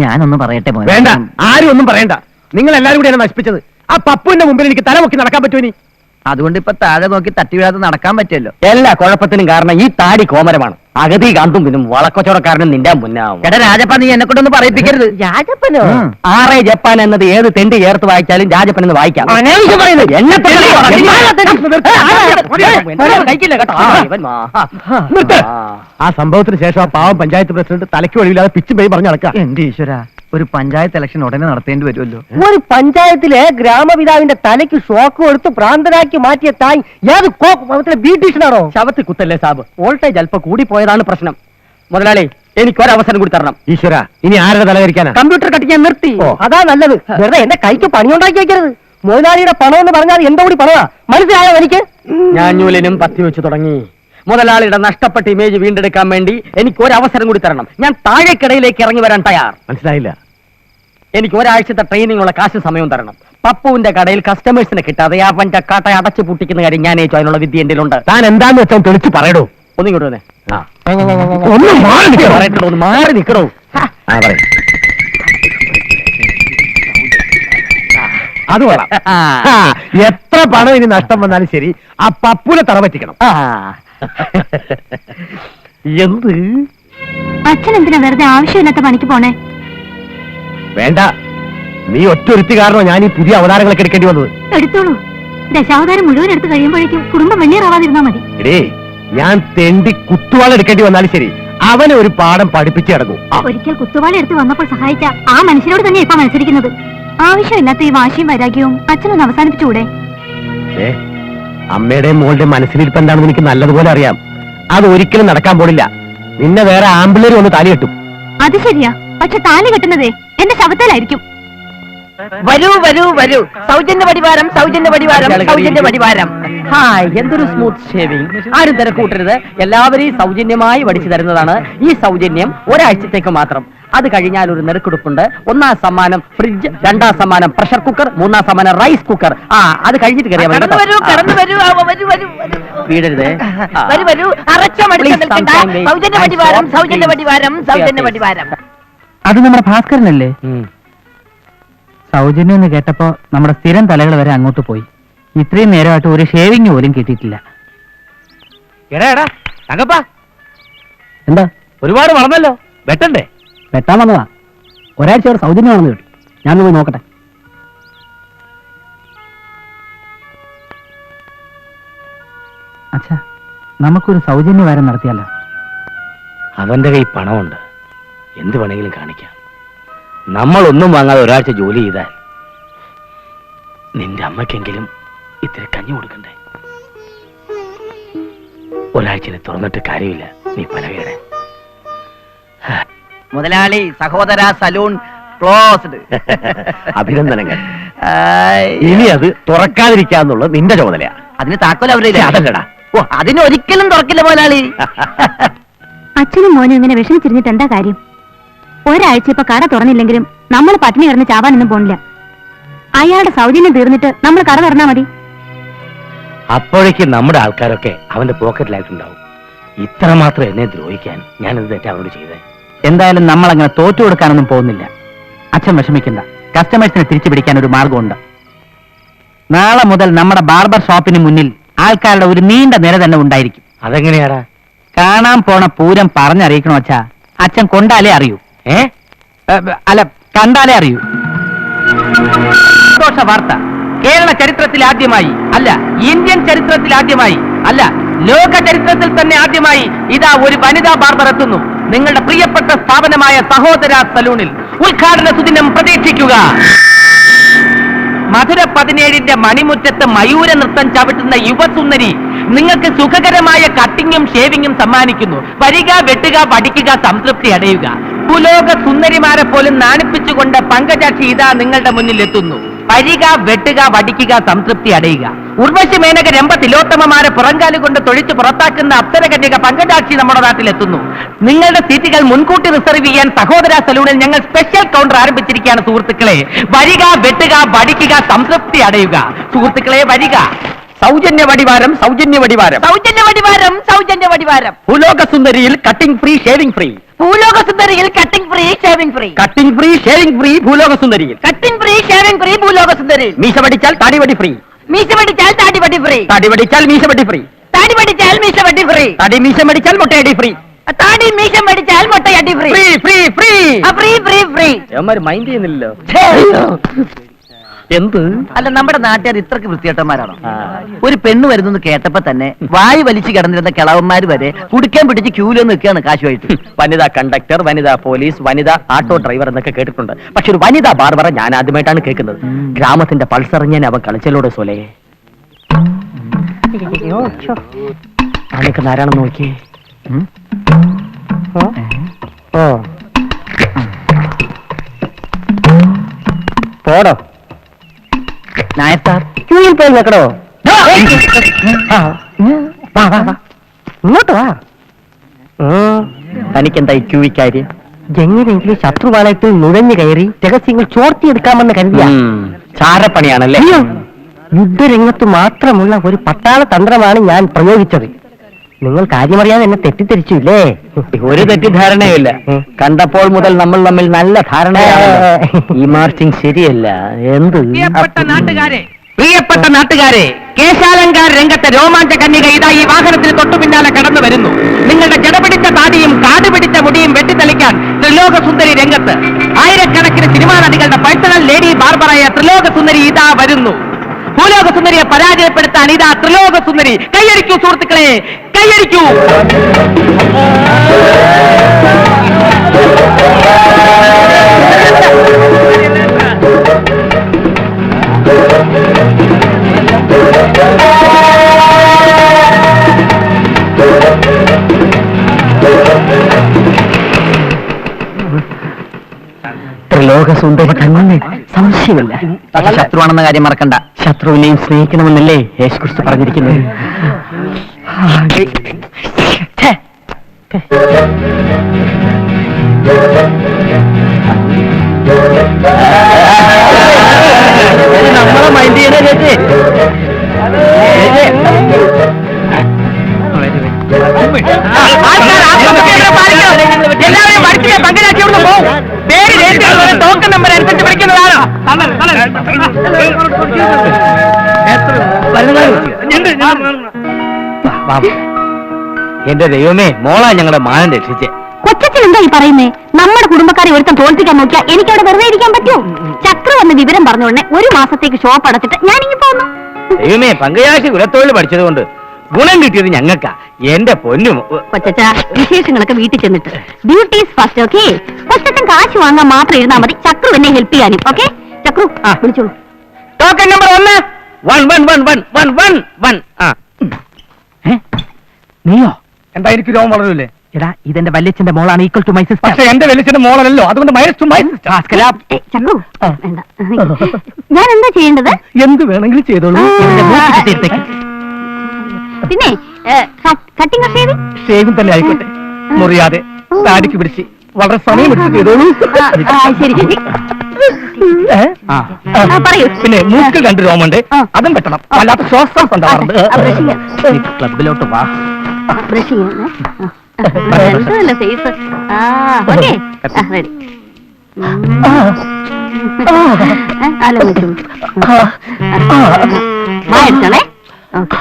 ഞാനൊന്നും പറയട്ടെ മോനെ. വേണ്ട, ആരും ഒന്നും പറയണ്ട. നിങ്ങൾ എല്ലാരും കൂടി എന്നെ നശിപ്പിച്ചത്. ആ പപ്പുവിന്റെ മുമ്പിൽ എനിക്ക് തലമുക്കി നടക്കാൻ പറ്റുമോ ഇനി? അതുകൊണ്ട് ഇപ്പൊ താഴെ നോക്കി തട്ടി വീഴാതെ നടക്കാൻ പറ്റുമല്ലോ. എല്ലാ കുഴപ്പത്തിനും കാരണം ഈ താടി കോമരമാണ്. അഗതി കാന്തും പിന്നും വളക്കച്ചവടക്കാരനും നിന്റെ മുന്നാവും. എടാ രാജപ്പ, നീ എന്നെ കൊണ്ടൊന്നും പറയിപ്പിക്കരുത്. രാജപ്പനോ? ആറേ ജപ്പാൻ എന്നത് ഏത് തെണ്ടി ചേർത്ത് വായിച്ചാലും രാജപ്പൻ എന്ന് വായിക്കാം. എന്നെ ആ സംഭവത്തിന് ശേഷം ആ പാവം പഞ്ചായത്ത് പ്രസിഡന്റ് തലയ്ക്ക് വഴിയില്ലാതെ പിച്ചും പേര് പറഞ്ഞു നടക്കുക. എന്റെ ഈശ്വര, ഒരു പഞ്ചായത്ത് ഇലക്ഷൻ ഉടനെ നടത്തേണ്ടി വരുമല്ലോ. ഒരു പഞ്ചായത്തിലെ ഗ്രാമപിതാവിന്റെ തലയ്ക്ക് ഷോക്ക് കൊടുത്ത് ഭ്രാന്തനാക്കി മാറ്റിയ തായ് ഏത് ബ്യൂട്ടീഷ്യനാണോ? ശവത്തി കുത്തല്ലേ സാബ്, വോൾട്ടേജ് അല്പം കൂടിപ്പോയതാണ് പ്രശ്നം. മുതലാളി, എനിക്കൊരവസരം കൂടി തരണം. ഈശ്വര, ഇനി ആരുടെ തലകരിക്കാനാ? കമ്പ്യൂട്ടർ കട്ടിക്കാൻ നിർത്തി. അതാ നല്ലത്. വെറുതെ എന്റെ കൈക്ക് പണിയുണ്ടാക്കി വെക്കരുത്. മുതലാളിയുടെ പണം എന്ന് പറഞ്ഞാൽ എന്റെ കൂടി പണമാ. മനസ്സിലായോ എനിക്ക്? ഞാൻ ഞൂലിനും പത്തി വെച്ച് തുടങ്ങി. മുതലാളിയുടെ നഷ്ടപ്പെട്ട ഇമേജ് വീണ്ടെടുക്കാൻ വേണ്ടി എനിക്ക് ഒരു അവസരം കൂടി തരണം. ഞാൻ താഴേക്കിടയിലേക്ക് ഇറങ്ങി വരാൻ തയ്യാർ. മനസ്സിലായില്ല. എനിക്ക് ഒരാഴ്ചത്തെ ട്രെയിനിങ്ങുള്ള കാശ് സമയവും തരണം. പപ്പുവിന്റെ കടയിൽ കസ്റ്റമേഴ്സിനെ കിട്ടാതെ ആ പഞ്ചക്കാട്ട അടച്ചു പൂട്ടിക്കുന്ന കാര്യം ഞാൻ ഏറ്റവും അതിനുള്ള വിദ്യ എന്റെ ഉണ്ട്. താൻ എന്താന്ന് വെച്ചാൽ തെളിച്ച് പറയടോ. ഒന്നിങ്ങോട്ട് തന്നെ ഒന്ന് മാറി നിൽക്കണോ? അത് കൊള്ളാം. എത്ര പണം ഇനി നഷ്ടം വന്നാലും ശരി, ആ പപ്പുനെ തറ പറ്റിക്കണം. എന്ത്? അച്ഛൻ എന്തിനാ വെറുതെ ആവശ്യമില്ലാത്ത പണിക്ക് പോണേ? വേണ്ട, നീ ഒറ്റൊരുത്തി കാരണം ഞാൻ ഈ പുതിയ അവതാരങ്ങളൊക്കെ എടുക്കേണ്ടി വന്നത്. എടുത്തോളൂ. ദശാവതാരം മുഴുവൻ എടുത്ത് കഴിയുമ്പോഴേക്കും കുടുംബം വെണ്ണീറാവാതിരുന്നാ മതി. എടേ, ഞാൻ തെണ്ടി കുത്തുവാള എടുക്കേണ്ടി വന്നാലും ശരി, അവനെ ഒരു പാഠം പഠിപ്പിച്ച് കിടക്കും. ഒരിക്കൽ കുത്തുവാള എടുത്ത് വന്നപ്പോൾ സഹായിച്ച ആ മനുഷ്യനോട് തന്നെ ഇപ്പൊ മത്സരിക്കുന്നത്. ആവശ്യമില്ലാത്ത ഈ വാശിയും വൈരാഗ്യവും അച്ഛനൊന്ന് അവസാനിപ്പിച്ചുകൂടെ? അമ്മയുടെയും മോളുടെയും മനസ്സിലിരിപ്പ് എന്താണെന്ന് എനിക്ക് നല്ലതുപോലെ അറിയാം. അത് ഒരിക്കലും നടക്കാൻ പോണില്ല. നിന്നെ വേറെ ആമ്പിള്ളേരും ഒന്ന് താലി കെട്ടും. അത് ശരിയാ, പക്ഷെ താലി കെട്ടുന്നതേ എന്റെ ശവത്തിലായിരിക്കും. വരൂ വരൂ വരൂ, സൗജന്യ പരിവാരം, സൗജന്യ പരിവാരം, സൗജന്യ പരിവാരം. ഹായ്, എന്തൊരു സ്മൂത്ത് ഷേവിംഗ്. ആരും തിരക്കൂട്ടരുത്. എല്ലാവരെയും സൗജന്യമായി പഠിച്ചു തരുന്നതാണ്. ഈ സൗജന്യം ഒരാഴ്ചത്തേക്ക് മാത്രം. അത് കഴിഞ്ഞാൽ ഒരു നെറുക്കെടുപ്പുണ്ട്. 1ാം സമ്മാനം ഫ്രിഡ്ജ്, 2ാം സമ്മാനം പ്രഷർ കുക്കർ, 3ാം സമ്മാനം റൈസ് കുക്കർ. അത് കഴിഞ്ഞിട്ട് കയറിയാൽ കടന്നു വരൂ, വീടരുതേ. സൗജന്യ പരിവാരം, സൗജന്യ പരിവാരം, സൗജന്യ പരിവാരം. അത് നമ്മുടെ ഭാസ്കരനല്ലേ? സൗജന്യം എന്ന് കേട്ടപ്പോ നമ്മുടെ സ്ഥിരം തലകൾ വരെ അങ്ങോട്ട് പോയി. ഇത്രയും നേരമായിട്ട് ഒരു ഷേവിങ് പോലും കിട്ടിയിട്ടില്ല. എടാ തങ്കപ്പ, എന്താ ഒരുപാട് വളർന്നല്ലോ, വെട്ടണ്ടേ? വെട്ടാൻ വന്നതാ. ഒരാഴ്ച അവിടെ സൗജന്യമാണെന്ന് കേട്ടു. ഞാനൊന്ന് പോയി നോക്കട്ടെ. അച്ഛാ, നമുക്കൊരു സൗജന്യ വാരം നടത്തിയാലോ? അവന്റെ കൈ പണമുണ്ട്, എന്ത് വേണമെങ്കിലും കാണിക്കാം. നമ്മളൊന്നും വാങ്ങാതെ ഒരാഴ്ച ജോലി ചെയ്താൽ നിന്റെ അമ്മയ്ക്കെങ്കിലും ഇത്തിരി കഞ്ഞി കൊടുക്കണ്ടേ? ഒരാഴ്ചനെ തുറന്നിട്ട് കാര്യമില്ല, നീ പലകയുടെ. മുതലാളി, സഹോദര, സലൂൺ ക്ലോസ്ഡ്. അഭിനന്ദനങ്ങൾ. ഇനി അത് തുറക്കാതിരിക്കാന്നുള്ളത് നിന്റെ ചുമതലയാ. അതിന് താക്കോൽ അവരില്ല. അതല്ലടാ. ഓ, അതിന് ഒരിക്കലും തുറക്കില്ല മുതലാളി. അച്ഛനും മോനും ഇങ്ങനെ വിഷമിച്ചിരുന്നിട്ട് എന്താ കാര്യം? ഒരാഴ്ച ഇപ്പൊ കട തുറന്നില്ലെങ്കിലും നമ്മൾ പട്ടിണി കിടന്ന് ചാവാനൊന്നും പോണില്ല. അയാളുടെ സൗജന്യം തീർന്നിട്ട് നമ്മൾ കട തുറന്നാ മതി. അപ്പോഴേക്ക് നമ്മുടെ ആൾക്കാരൊക്കെ അവന്റെ പോക്കറ്റിലായിട്ടുണ്ടാവും. ഇത്ര മാത്രം എന്നെ ദ്രോഹിക്കാൻ ഞാൻ എന്ത് തെറ്റാ അവരോട് ചെയ്തേ? എന്തായാലും നമ്മൾ അങ്ങനെ തോറ്റു കൊടുക്കാനൊന്നും പോകുന്നില്ല. അച്ഛൻ വിഷമിക്കണ്ട, കസ്റ്റമേഴ്സിനെ തിരിച്ചു പിടിക്കാൻ ഒരു മാർഗമുണ്ട്. നാളെ മുതൽ നമ്മുടെ ബാർബർ ഷോപ്പിന് മുന്നിൽ ആൾക്കാരുടെ ഒരു നീണ്ട നിര തന്നെ ഉണ്ടായിരിക്കും. അതെങ്ങനെയാടാ? കാണാൻ പോണ പൂരം പറഞ്ഞറിയിക്കണോ അച്ഛാ? അച്ഛൻ കൊണ്ടാലേ അറിയൂ. അല്ല, കണ്ടാലേ അറിയൂ. സന്തോഷ വാർത്ത. കേരള ചരിത്രത്തിൽ ആദ്യമായി, അല്ല ഇന്ത്യൻ ചരിത്രത്തിൽ ആദ്യമായി, അല്ല ലോക ചരിത്രത്തിൽ തന്നെ ആദ്യമായി ഇതാ ഒരു വനിതാ ബാർബർ എത്തുന്നു. നിങ്ങളുടെ പ്രിയപ്പെട്ട സ്ഥാപനമായ സഹോദര സലൂണിൽ ഉദ്ഘാടന സുദിനം പ്രതീക്ഷിക്കുക. മധുര 17ന്റെ മണിമുറ്റത്ത് മയൂര നൃത്തം ചവിട്ടുന്ന യുവസുന്ദരി നിങ്ങൾക്ക് സുഖകരമായ കട്ടിങ്ങും ഷേവിങ്ങും സമ്മാനിക്കുന്നു. വരിക, വെട്ടുക, വടിക്കുക, സംതൃപ്തി അടയുക. ഭൂലോക സുന്ദരിമാരെ പോലും നാണിപ്പിച്ചുകൊണ്ട് പങ്കജാക്ഷി ഇതാ നിങ്ങളുടെ മുന്നിൽ എത്തുന്നു. വരിക, വെട്ടുക, വടിക്കുക, സംതൃപ്തി അടയുക. ഉർവശി മേനക രംഭ തിലോത്തമമാരെ പുറങ്കാലുകൊണ്ട് തൊഴിച്ച് പുറത്താക്കുന്ന അപ്സരകന്യക പങ്കജാക്ഷി നമ്മുടെ നാട്ടിലെത്തുന്നു. നിങ്ങളുടെ സീറ്റുകൾ മുൻകൂട്ടി റിസർവ് ചെയ്യാൻ സഹോദര സലൂണിൽ ഞങ്ങൾ സ്പെഷ്യൽ കൗണ്ടർ ആരംഭിച്ചിരിക്കുകയാണ് സുഹൃത്തുക്കളെ. വരിക, വെട്ടുക, വടിക്കുക, സംതൃപ്തി അടയുക. സുഹൃത്തുക്കളെ വരിക. സൗജന്യ വടിവാരം സൗജന്യ വടിവാരം സൗജന്യ വടിവാരം സൗജന്യ വടിവാരം. ഭൂലോക സുന്ദരിയിൽ കട്ടിംഗ് ഫ്രീ ഷേവിംഗ് ഫ്രീ. ഭൂലോക സുന്ദരിയിൽ cutting free shaving free. Cutting free shaving free ഭൂലോക സുന്ദരിയിൽ. കട്ടിംഗ് ഫ്രീ ഷേവിംഗ് ഫ്രീ ഭൂലോക സുന്ദരിയിൽ. മീശ പഠിച്ചാൽ താടിവടി ഫ്രീ. മീശ പഠിച്ചാൽ താടിവടി ഫ്രീ. താടി പഠിച്ചാൽ മീശ വടി ഫ്രീ. താടി പഠിച്ചാൽ മീശ വടി ഫ്രീ. താടി മീശ പഠിച്ചാൽ മുട്ടയടി ഫ്രീ. താടി മീശ പഠിച്ചാൽ മുട്ടയടി free. Free free free free free free. അവന്മാര് മൈൻഡ് ചെയ്യുന്നില്ലല്ലോ. എന്ത് അല്ല, നമ്മുടെ നാട്ടുകാർ ഇത്രക്ക് വൃത്തികെട്ടന്മാരാണോ? ഒരു പെണ്ണ് വരുന്നെന്ന് കേട്ടപ്പോ തന്നെ വായു വലിച്ചു കിടന്നിരുന്ന കിളവന്മാര് വരെ കുടിക്കാൻ പിടിച്ച് ക്യൂലൊന്ന് നിൽക്കുകയാണ് കാശുമായിട്ട്. വനിതാ കണ്ടക്ടർ, വനിതാ പോലീസ്, വനിതാ ആട്ടോ ഡ്രൈവർ എന്നൊക്കെ കേട്ടിട്ടുണ്ട്. പക്ഷെ ഒരു വനിതാ ബാർബറ ഞാൻ ആദ്യമായിട്ടാണ് കേൾക്കുന്നത്. ഗ്രാമത്തിന്റെ പൾസറിഞ്ഞാൻ അവൻ കളിച്ചലോടെ സോലേ. അവനൊക്കെ ആരാണെന്ന് നോക്കിയേ. പോടോ നായർ സാർ, ക്യൂയിൽ പോയി നോക്കണോ? ഇങ്ങോട്ട് വാ. തനിക്കെന്താ ഈ ക്യൂ കാര്യം? എങ്ങനെയെങ്കിലും ശത്രുവാളയത്തിൽ നുഴഞ്ഞു കയറി രഹസ്യങ്ങൾ ചോർത്തിയെടുക്കാമെന്ന് കരുതിയ ചാരപ്പണിയാണല്ലേ? യുദ്ധരംഗത്ത് മാത്രമുള്ള ഒരു പട്ടാള തന്ത്രമാണ് ഞാൻ പ്രയോഗിച്ചത്. നിങ്ങൾ കാര്യമറിയാതെ എന്നെ തെറ്റിദ്ധരിച്ചില്ലേ? ഒരു തെറ്റിദ്ധാരണയുമില്ല. കണ്ടപ്പോൾ മുതൽ നമ്മൾ തമ്മിൽ നല്ല ധാരണയാണ്. ഈ മാർച്ചിങ് ശരിയല്ല. എന്ത്? പ്രിയപ്പെട്ട നാട്ടുകാരെ, കേശാലങ്കാർ രംഗത്തെ രോമാഞ്ച കന്യക ഇതാ ഈ വാഹനത്തിന് തൊട്ടു പിന്നാലെ കടന്നു വരുന്നു. നിങ്ങളുടെ ജടപിടിച്ച താടിയും കാടുപിടിച്ച മുടിയും വെട്ടിത്തെളിക്കാൻ ത്രിലോക സുന്ദരി രംഗത്ത്. ആയിരക്കണക്കിന് സിനിമാ നടികളുടെ പേഴ്സണൽ ലേഡി ബാർബറായ ത്രിലോക സുന്ദരി ഇതാ വരുന്നു. ഭൂലോക സുന്ദരിയെ പരാജയപ്പെടുത്താൻ ഇതാ ത്രിലോക സുന്ദരി. കൈയടിക്കൂ സുഹൃത്തുക്കളെ, കൈയടിക്കൂ. ത്രിലോകസുന്ദരി തന്നെ, സംശയമില്ല. പക്ഷെ ശത്രുവാണെന്ന കാര്യം മറക്കണ്ട. ശത്രുവിനെയും സ്നേഹിക്കണമെന്നല്ലേ യേശുക്രിസ്തു പറഞ്ഞിരിക്കുന്നത്? നമ്മളെ മൈൻഡ് ചെയ്യണേ ചേച്ചി. എല്ലാവരെയും പഠിച്ചിലെ പങ്കരാക്കി അവിടുന്ന് പോകും. പേര് ടോക്കൺ നമ്പർ അനുസരിച്ച് വിളിക്കുന്നതാണ്. എന്റെ ദൈവമേ, മോളാ ഞങ്ങളുടെ മാനം രക്ഷിച്ചേ. കൊച്ചച്ഛൻ എന്താ ഈ പറയുന്നേ? നമ്മുടെ കുടുംബക്കാരെ ഒരുത്തം തോൽപ്പിക്കാൻ നോക്കിയാൽ എനിക്ക് അവിടെ വെറുതെ ഇരിക്കാൻ പറ്റുമോ? ചക്ര വന്ന് വിവരം പറഞ്ഞോടനെ ഒരു മാസത്തേക്ക് ഷോപ്പ് അടച്ചിട്ട് ഞാൻ ഇങ്ങ് പോന്നു. ദൈവമേ, പങ്കയാശി കുലത്തൊഴിൽ പഠിച്ചത് കൊണ്ട് ഗുണം കിട്ടിയത് ഞങ്ങൾക്കാ. എന്റെ പൊന്നും കൊച്ചച്ഛ, വിശേഷങ്ങളൊക്കെ വീട്ടിൽ ചെന്നിട്ട് ഡ്യൂട്ടീസ് ഫസ്റ്റ്. ഓക്കെ, കൊച്ചച്ഛൻ കാശ് വാങ്ങാൻ മാത്രം ഇരുന്നാൽ മതി. ചക്രു എന്നെ ഹെൽപ്പ് ചെയ്യാനും. ഓക്കെ ചക്രു, വിളിച്ചോളൂ. Token number 1. നീയോ? എന്താ എനിക്ക് രോഗം വളരൂല്ലേ? എടാ, ഇതെന്റെ വല്യച്ഛന്റെ മോളാണ്. Equal to my sister. പക്ഷെ എന്റെ വെളിച്ചന്റെ മോളല്ലോ, അതുകൊണ്ട് മൈനസ് ടു മൈനസ്. ചക്രു വേണ്ട. ഞാൻ എന്താ ചെയ്യേണ്ടത്? എന്ത് വേണമെങ്കിലും ചെയ്തോളൂ. പിന്നെ കട്ടിംഗ് ഷേവിംഗ് ഷേവിംഗ് തന്നെ ആയിക്കോട്ടെ, മുറിയാതെ താടിക്ക് പിടിച്ച് വളരെ സമയം എടുത്ത് ചെയ്തോളൂ. ശരി ശരി. പറയൂ. പിന്നെ മൂക്കിൽ 2 രോമുണ്ട്, അതും പെട്ടണം. വല്ലാത്ത ശ്വാസം ഉണ്ടാവാറുണ്ട്. ക്ലബിലോട്ട് വാ. ബ്രഷ് ചെയ്യാനല്ല ഫേസ്. Okay ready. ആലോചിച്ചു. വാ എടുത്തോളേ. ഓക്കെ.